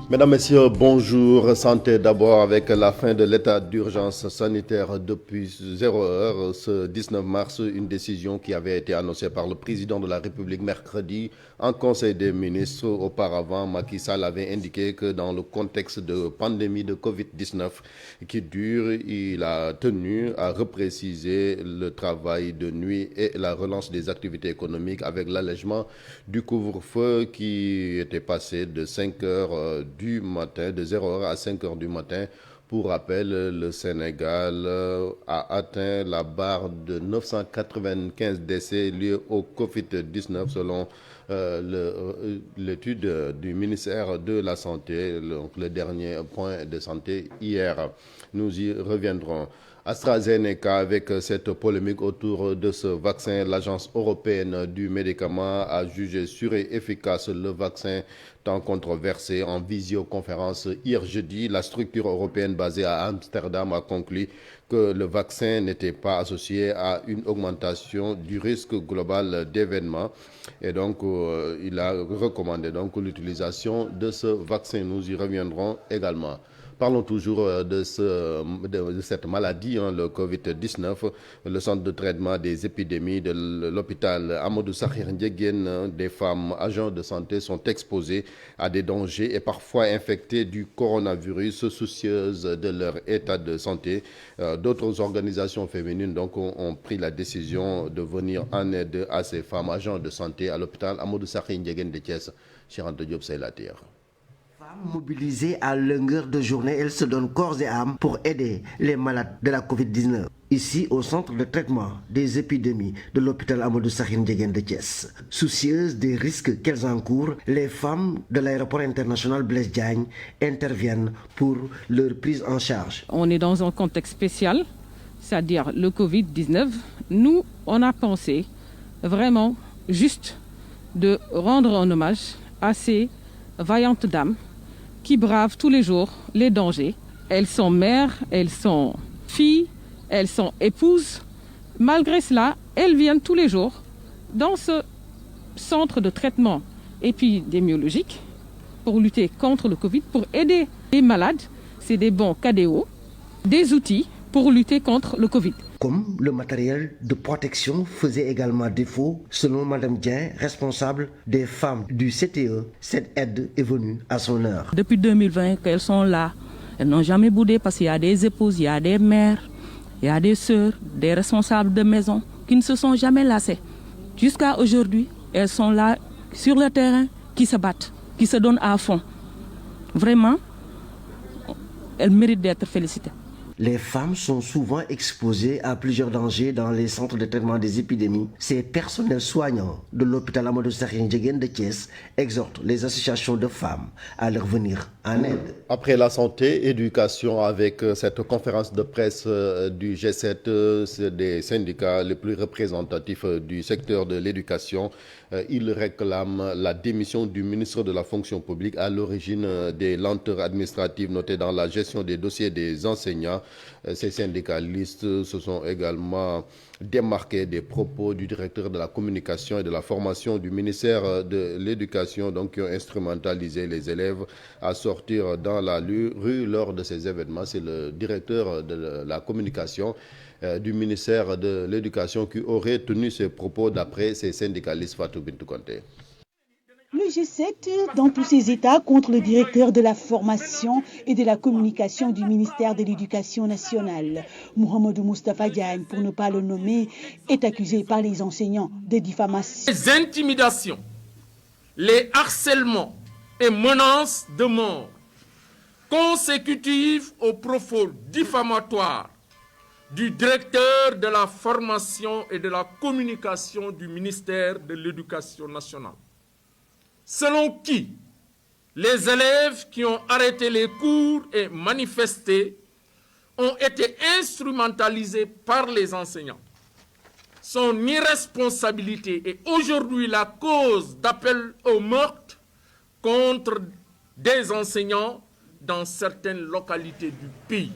Mesdames, Messieurs, bonjour. Santé d'abord avec la fin de l'état d'urgence sanitaire depuis 0 heure. Ce 19 mars, une décision qui avait été annoncée par le président de la République mercredi en Conseil des ministres. Auparavant, Macky Sall avait indiqué que dans le contexte de pandémie de Covid-19 qui dure, il a tenu à repréciser le travail de nuit et la relance des activités économiques avec l'allègement du couvre-feu qui était passé de 5 heures du matin, de 0 heure à 5 heures du matin. Pour rappel, le Sénégal a atteint la barre de 995 décès liés au Covid-19 selon l'étude du ministère de la Santé, le dernier point de santé hier. Nous y reviendrons. AstraZeneca, avec cette polémique autour de ce vaccin, l'Agence européenne du médicament a jugé sûr et efficace le vaccin tant controversé. En visioconférence hier jeudi, la structure européenne basée à Amsterdam a conclu que le vaccin n'était pas associé à une augmentation du risque global d'événements. Et donc, il a recommandé donc l'utilisation de ce vaccin. Nous y reviendrons également. Parlons toujours de cette maladie, le Covid-19. Le centre de traitement des épidémies de l'hôpital Amadou Sakhir Ndiéguène, des femmes agents de santé sont exposées à des dangers et parfois infectées du coronavirus, soucieuses de leur état de santé. D'autres organisations féminines donc, ont pris la décision de venir en aide à ces femmes agents de santé à l'hôpital Amadou Sakhir Ndiéguène de Thiès. Cheikh Anta Diop, c'est la terre. Mobilisées à longueur de journée, elles se donnent corps et âme pour aider les malades de la Covid-19. Ici, au centre de traitement des épidémies de l'hôpital Amadou Sakhir Ndiéguène de Thiès. Soucieuses des risques qu'elles encourent, les femmes de l'aéroport international Blaise Diagne interviennent pour leur prise en charge. On est dans un contexte spécial, c'est-à-dire le Covid-19. Nous, on a pensé vraiment juste de rendre un hommage à ces vaillantes dames qui bravent tous les jours les dangers. Elles sont mères, elles sont filles, elles sont épouses. Malgré cela, elles viennent tous les jours dans ce centre de traitement épidémiologique pour lutter contre le Covid, pour aider les malades. C'est des bons cadeaux, des outils pour lutter contre le Covid. Comme le matériel de protection faisait également défaut, selon Mme Dieng, responsable des femmes du CTE, cette aide est venue à son heure. Depuis 2020 qu'elles sont là, elles n'ont jamais boudé parce qu'il y a des épouses, il y a des mères, il y a des sœurs, des responsables de maison qui ne se sont jamais lassées. Jusqu'à aujourd'hui, elles sont là sur le terrain, qui se battent, qui se donnent à fond. Vraiment, elles méritent d'être félicitées. Les femmes sont souvent exposées à plusieurs dangers dans les centres de traitement des épidémies. Ces personnels soignants de l'hôpital Amadou Sakhir Ndiéguène de Thiès exhortent les associations de femmes à leur venir en aide. Après la santé, éducation, avec cette conférence de presse du G7, c'est des syndicats les plus représentatifs du secteur de l'éducation. Ils réclament la démission du ministre de la fonction publique à l'origine des lenteurs administratives notées dans la gestion des dossiers des enseignants. Ces syndicalistes se sont également démarqués des propos du directeur de la communication et de la formation du ministère de l'Éducation, donc qui ont instrumentalisé les élèves à sortir dans la rue lors de ces événements. C'est le directeur de la communication du ministère de l'Éducation qui aurait tenu ces propos d'après ces syndicalistes. Fatou Bintou Konté. Le G7 dans tous ses états contre le directeur de la formation et de la communication du ministère de l'Éducation nationale. Mohamedou Moustapha Diagne, pour ne pas le nommer, est accusé par les enseignants de diffamation. Les intimidations, les harcèlements et menaces de mort consécutives aux propos diffamatoires du directeur de la formation et de la communication du ministère de l'Éducation nationale, selon qui les élèves qui ont arrêté les cours et manifesté ont été instrumentalisés par les enseignants. Son irresponsabilité est aujourd'hui la cause d'appel au meurtre contre des enseignants dans certaines localités du pays.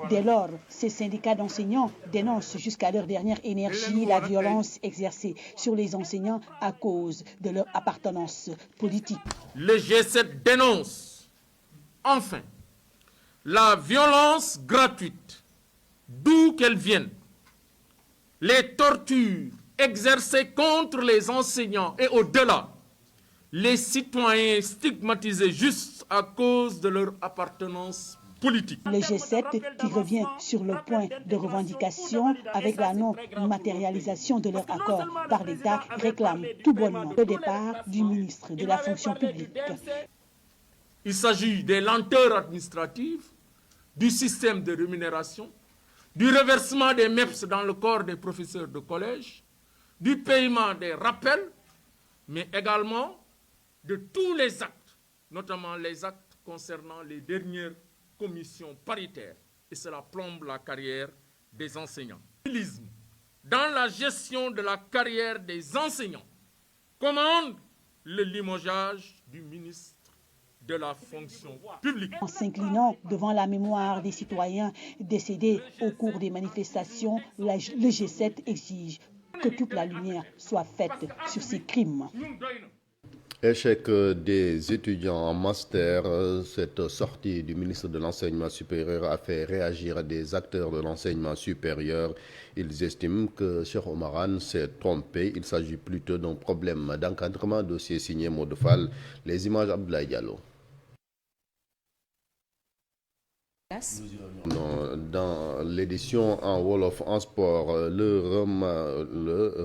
Dès lors, ces syndicats d'enseignants dénoncent jusqu'à leur dernière énergie la violence exercée sur les enseignants à cause de leur appartenance politique. Le G7 dénonce Enfin, la violence gratuite, d'où qu'elle vienne, les tortures exercées contre les enseignants et au-delà, les citoyens stigmatisés juste à cause de leur appartenance politique. Le G7 qui revient sur le point de revendication avec la non-matérialisation de leur accord par l'État réclame tout bonnement le départ du ministre de la fonction publique. Il s'agit des lenteurs administratives, du système de rémunération, du reversement des MEPS dans le corps des professeurs de collège, du paiement des rappels, mais également de tous les actes, notamment les actes concernant les dernières commissions paritaires, et cela plombe la carrière des enseignants. Dans la gestion de la carrière des enseignants, commande le limogeage du ministre de la fonction publique. En s'inclinant devant la mémoire des citoyens décédés au cours des manifestations, le G7 exige que toute la lumière soit faite sur ces crimes. Échec des étudiants en master, cette sortie du ministre de l'Enseignement supérieur a fait réagir des acteurs de l'enseignement supérieur. Ils estiment que Cheikh Oumar Anne s'est trompé. Il s'agit plutôt d'un problème d'encadrement, dossier signé Modou Fall. Les images Abdoulaye Diallo. Dans l'édition en Wolof en sport, le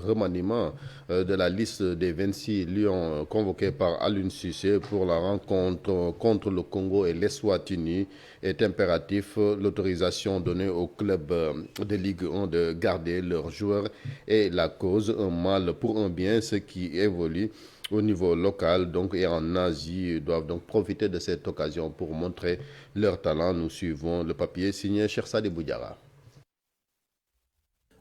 remaniement de la liste des 26 lions convoqués par Aliou Cissé pour la rencontre contre le Congo et l'Eswatini est impératif. L'autorisation donnée aux clubs de Ligue 1 de garder leurs joueurs est la cause, un mal pour un bien. Ceux qui évoluent au niveau local donc, et en Asie doivent donc profiter de cette occasion pour montrer leur talent. Nous suivons le papier signé Cheikh Sadi Boudjara.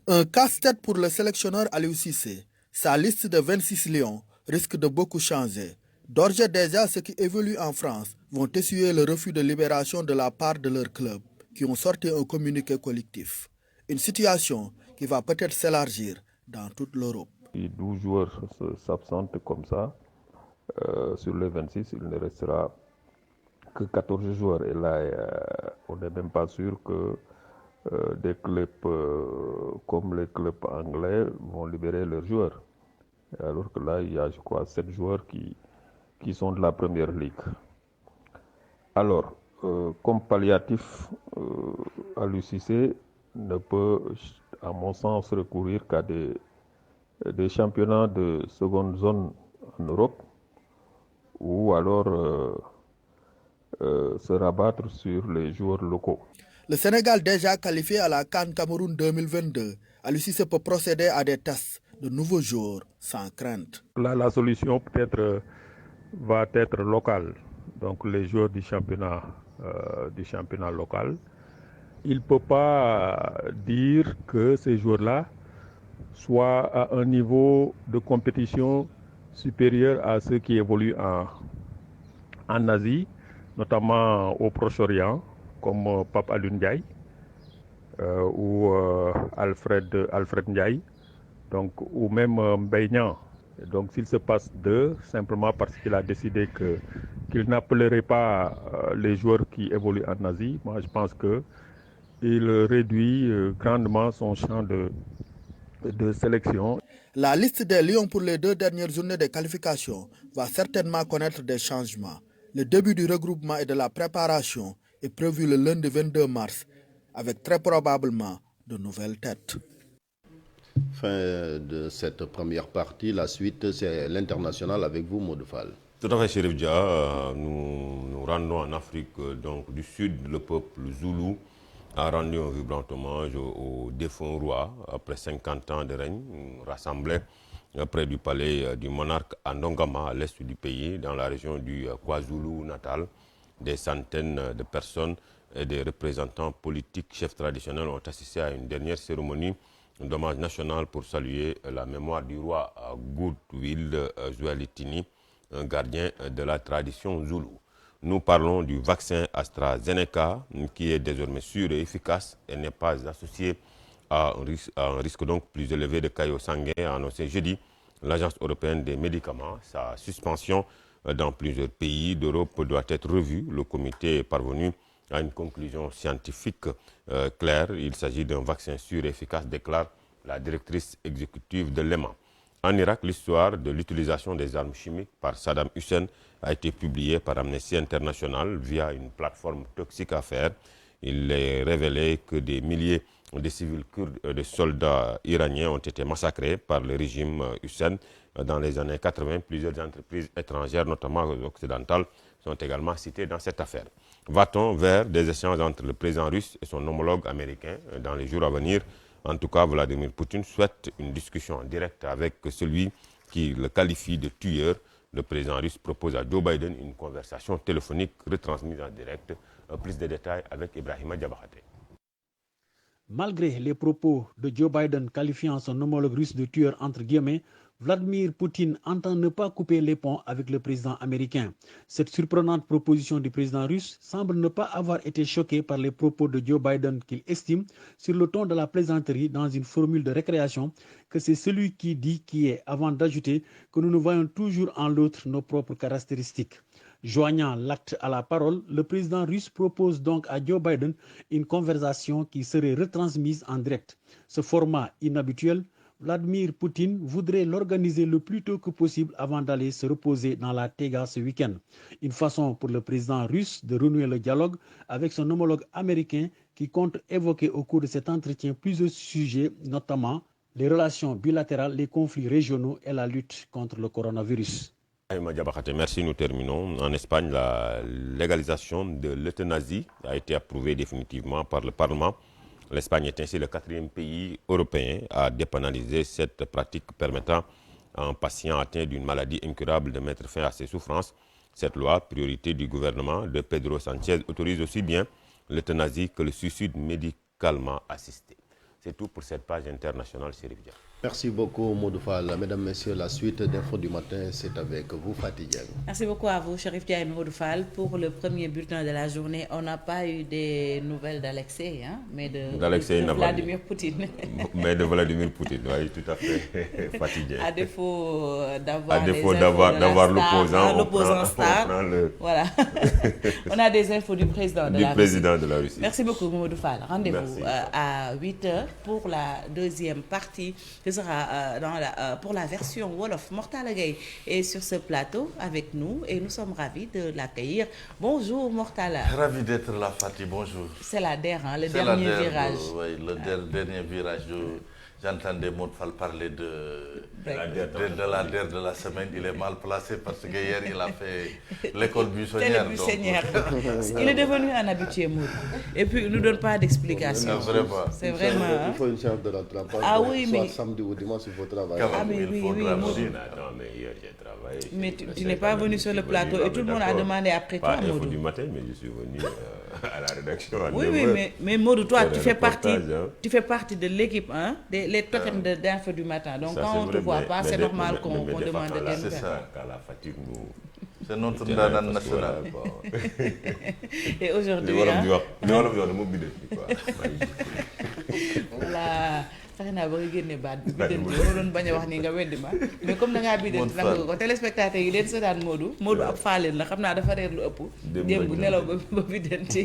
Un casse-tête pour le sélectionneur Aliou Cissé. Sa liste de 26 lions risque de beaucoup changer. D'ores et déjà, ceux qui évoluent en France vont essuyer le refus de libération de la part de leur club, qui ont sorti un communiqué collectif. Une situation qui va peut-être s'élargir dans toute l'Europe. Si 12 joueurs s'absentent comme ça, sur les 26, il ne restera que 14 joueurs. Et là, on n'est même pas sûr que des clubs comme les clubs anglais vont libérer leurs joueurs. Alors que là, il y a, je crois, 7 joueurs qui sont de la première ligue. Alors, comme palliatif, Aliou Cissé ne peut, à mon sens, recourir qu'à des championnats de seconde zone en Europe, ou alors se rabattre sur les joueurs locaux. Le Sénégal déjà qualifié à la CAN Cameroun 2022, Aliou Cissé peut procéder à des tests de nouveaux joueurs sans crainte. Là, la solution peut-être va être locale, donc les joueurs du championnat local. Il ne peut pas dire que ces joueurs-là soient à un niveau de compétition supérieur à ceux qui évoluent en Asie, notamment au Proche-Orient, comme Pape Alioune Ndiaye ou Alfred Ndiaye, donc, ou même Mbaye Niang. Donc s'il se passe d'eux, simplement parce qu'il a décidé qu'il n'appellerait pas les joueurs qui évoluent en Asie, moi je pense qu'il réduit grandement son champ de sélection. La liste des lions pour les 2 dernières journées de qualification va certainement connaître des changements. Le début du regroupement et de la préparation est prévu le lundi 22 mars, avec très probablement de nouvelles têtes. Fin de cette première partie. La suite, c'est l'international avec vous, Modou Fall. Tout à fait, Chérif Dia. Nous rendons en Afrique donc, du Sud. Le peuple zoulou a rendu un vibrant hommage au défunt roi après 50 ans de règne, rassemblé près du palais du monarque à Ndongama, à l'est du pays, dans la région du KwaZulu-Natal. Des centaines de personnes et des représentants politiques, chefs traditionnels ont assisté à une dernière cérémonie d'hommage national pour saluer la mémoire du roi Goodwill Zwelithini, un gardien de la tradition zoulou. Nous parlons du vaccin AstraZeneca qui est désormais sûr et efficace et n'est pas associé à un risque donc plus élevé de caillots sanguins, a annoncé jeudi l'Agence européenne des médicaments. Sa suspension dans plusieurs pays d'Europe doit être revue. Le comité est parvenu à une conclusion scientifique claire. Il s'agit d'un vaccin sûr et efficace, déclare la directrice exécutive de l'EMA. En Irak, l'histoire de l'utilisation des armes chimiques par Saddam Hussein a été publiée par Amnesty International via une plateforme Toxic Affaires. Il est révélé que des milliers de civils kurdes et de soldats iraniens ont été massacrés par le régime Hussein dans les années 80. Plusieurs entreprises étrangères, notamment occidentales, sont également citées dans cette affaire. Va-t-on vers des échanges entre le président russe et son homologue américain dans les jours à venir? En tout cas, Vladimir Poutine souhaite une discussion en direct avec celui qui le qualifie de tueur. Le président russe propose à Joe Biden une conversation téléphonique retransmise en direct. Plus de détails avec Ibrahima Diabahate. Malgré les propos de Joe Biden qualifiant son homologue russe de tueur entre guillemets, Vladimir Poutine entend ne pas couper les ponts avec le président américain. Cette surprenante proposition du président russe semble ne pas avoir été choquée par les propos de Joe Biden qu'il estime, sur le ton de la plaisanterie dans une formule de récréation, que c'est celui qui dit qui est, avant d'ajouter que nous voyons toujours en l'autre nos propres caractéristiques. Joignant l'acte à la parole, le président russe propose donc à Joe Biden une conversation qui serait retransmise en direct. Ce format inhabituel, Vladimir Poutine voudrait l'organiser le plus tôt que possible avant d'aller se reposer dans la Taiga ce week-end. Une façon pour le président russe de renouer le dialogue avec son homologue américain qui compte évoquer au cours de cet entretien plusieurs sujets, notamment les relations bilatérales, les conflits régionaux et la lutte contre le coronavirus. Merci, nous terminons. En Espagne, la légalisation de l'euthanasie a été approuvée définitivement par le Parlement. L'Espagne est ainsi le 4e pays européen à dépénaliser cette pratique permettant à un patient atteint d'une maladie incurable de mettre fin à ses souffrances. Cette loi, priorité du gouvernement de Pedro Sánchez, autorise aussi bien l'euthanasie que le suicide médicalement assisté. C'est tout pour cette page internationale, Chérif Dia. Merci beaucoup, Modou Fall. Mesdames, Messieurs, la suite d'Infos du matin, c'est avec vous, Fatih Diagne. Merci beaucoup à vous, Chérif Dia et Modou Fall. Pour le premier bulletin de la journée, on n'a pas eu des nouvelles d'Alexei, mais de Vladimir Poutine. Mais de Vladimir Poutine, oui, tout à fait, Fatih Diagne. À défaut d'avoir l'opposant star, voilà. On a des infos du président de la Russie. Merci beaucoup, Modou Fall. Rendez-vous à 8h pour la deuxième partie. Ce sera pour la version Wolof. Mortala Gueye est sur ce plateau avec nous et nous sommes ravis de l'accueillir. Bonjour Mortala. Ravi d'être là, Fatih, bonjour. C'est la DER, le dernier virage. Oui, le dernier virage. J'entendais Modou Fall parler de la DER de la semaine. Il est mal placé parce que hier il a fait l'école buissonnière. Il est devenu un habitué, Modou. Et puis il ne nous donne pas d'explication. C'est vraiment. Il faut une chance de rattrapage. Ah oui, mais. Soit samedi ou dimanche, il faut travailler. Ah mais oui, Modou. Mais tu n'es pas venu sur le plateau et tout le monde a demandé après toi, Modou. Pas du matin, mais je suis venu à la rédaction. Oui, mais Modou, toi, tu fais partie de l'équipe, les tokens d'info du matin. Donc quand on ne te voit pas, c'est normal qu'on demande de quelqu'un. C'est ça, qu'à la fatigue, c'est notre dada national. Et aujourd'hui, voilà. fexe naa ba nga génne baat bi biddanti ma doon bañ a wax ni nga weddi ma mais comme da ngaa biddanti nangu ko téléspectateurs yi leen seetaan Modou ab faaleen la xam naa dafa reer lu ëpp démb nelaw ba biddanti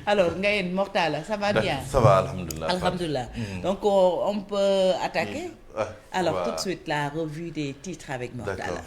alors Ngayen Mortala ça va bien? Ça va, alhamdoulilah. Donc on peut attaquer. Alors tout de suite la revue des titres avec Mortala.